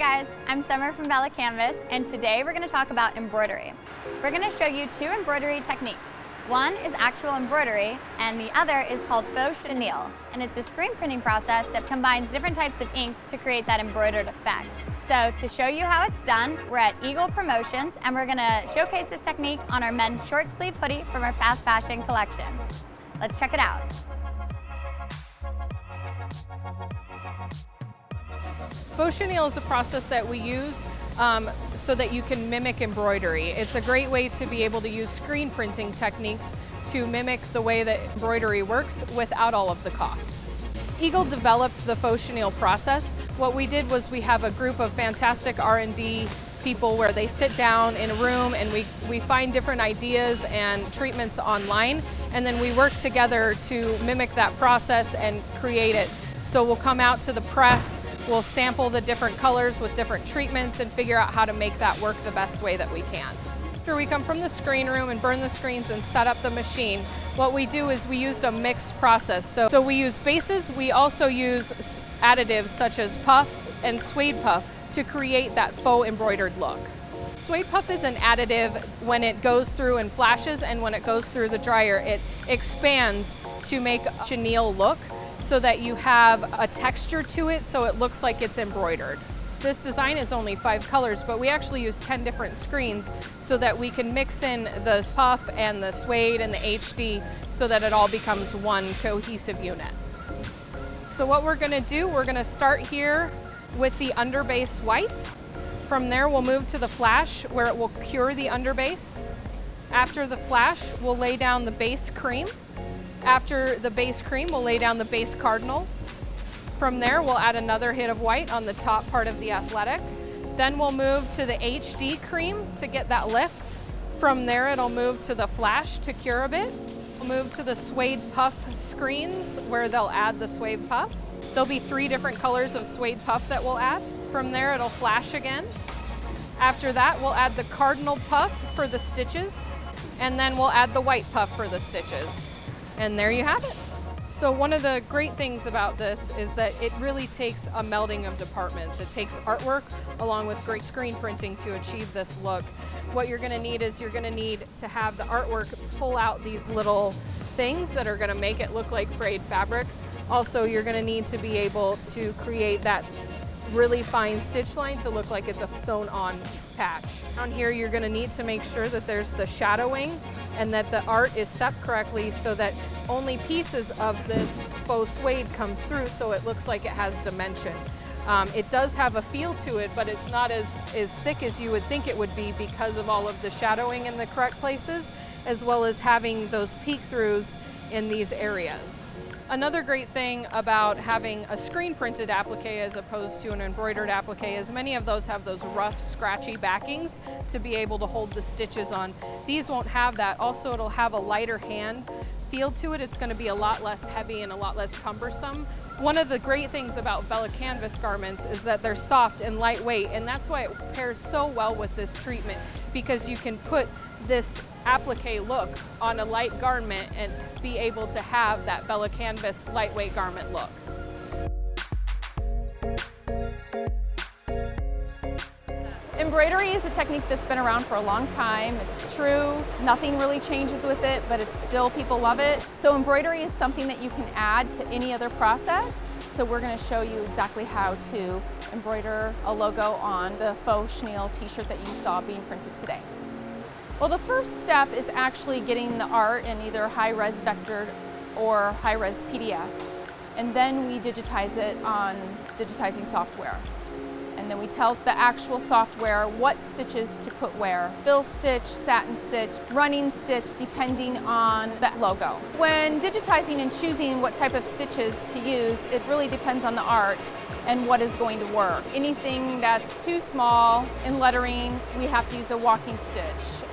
guys, I'm Summer from BELLA+CANVAS, and today we're going to talk about embroidery. We're going to show you two embroidery techniques. One is actual embroidery, and the other is called Faux Chenille, and it's a screen printing process that combines different types of inks to create that embroidered effect. So to show you how it's done, we're at Eagle Promotions, and we're going to showcase this technique on our men's short sleeve hoodie from our fast fashion collection. Let's check it out. Faux Chenille is a process that we use so that you can mimic embroidery. It's a great way to be able to use screen printing techniques to mimic the way that embroidery works without all of the cost. Eagle developed the Faux Chenille process. What we did was we have a group of fantastic R&D people where they sit down in a room and we find different ideas and treatments online, and then we work together to mimic that process and create it. So we'll come out to the press, we'll sample the different colors with different treatments and figure out how to make that work the best way that we can. After we come from the screen room and burn the screens and set up the machine, what we do is we used a mixed process. So we use bases, we also use additives such as puff and suede puff to create that faux embroidered look. Suede puff is an additive when it goes through and flashes, and when it goes through the dryer, it expands to make a chenille look, so that you have a texture to it so it looks like it's embroidered. This design is only 5 colors, but we actually use 10 different screens so that we can mix in the puff and the suede and the HD so that it all becomes one cohesive unit. So what we're gonna do, we're gonna start here with the underbase white. From there we'll move to the flash where it will cure the underbase. After the flash, we'll lay down the base cream. After the base cream, we'll lay down the base cardinal. From there, we'll add another hit of white on the top part of the athletic. Then we'll move to the HD cream to get that lift. From there, it'll move to the flash to cure a bit. We'll move to the suede puff screens where they'll add the suede puff. There'll be 3 different colors of suede puff that we'll add. From there, it'll flash again. After that, we'll add the cardinal puff for the stitches, and then we'll add the white puff for the stitches. And there you have it. So one of the great things about this is that it really takes a melding of departments. It takes artwork along with great screen printing to achieve this look. What you're gonna need is you're gonna need to have the artwork pull out these little things that are gonna make it look like frayed fabric. Also, you're gonna need to be able to create that really fine stitch line to look like it's a sewn on patch. On here, you're gonna need to make sure that there's the shadowing and that the art is set correctly so that only pieces of this faux suede comes through so it looks like it has dimension. It does have a feel to it, but it's not as thick as you would think it would be because of all of the shadowing in the correct places, as well as having those peek-throughs in these areas. Another great thing about having a screen printed applique as opposed to an embroidered applique is many of those have those rough, scratchy backings to be able to hold the stitches on. These won't have that. Also, it'll have a lighter hand feel to it. It's going to be a lot less heavy and a lot less cumbersome. One of the great things about BELLA+CANVAS garments is that they're soft and lightweight, and that's why it pairs so well with this treatment, because you can put this applique look on a light garment and be able to have that BELLA+CANVAS lightweight garment look. Embroidery is a technique that's been around for a long time. It's true, nothing really changes with it, but it's still, people love it. So embroidery is something that you can add to any other process. So we're going to show you exactly how to embroider a logo on the Faux Chenille t-shirt that you saw being printed today. Well, the first step is actually getting the art in either high-res vectored or high-res PDF. And then we digitize it on digitizing software. And then we tell the actual software what stitches to put where. Fill stitch, satin stitch, running stitch, depending on the logo. When digitizing and choosing what type of stitches to use, it really depends on the art and what is going to work. Anything that's too small in lettering, we have to use a walking stitch.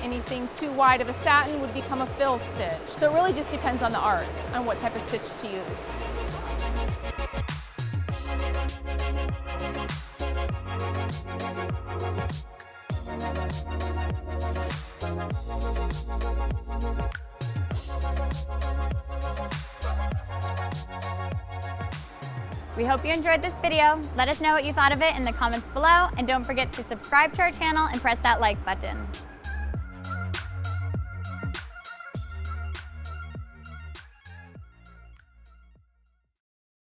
Anything too wide of a satin would become a fill stitch. So it really just depends on the art, on what type of stitch to use. We hope you enjoyed this video. Let us know what you thought of it in the comments below, and don't forget to subscribe to our channel and press that like button.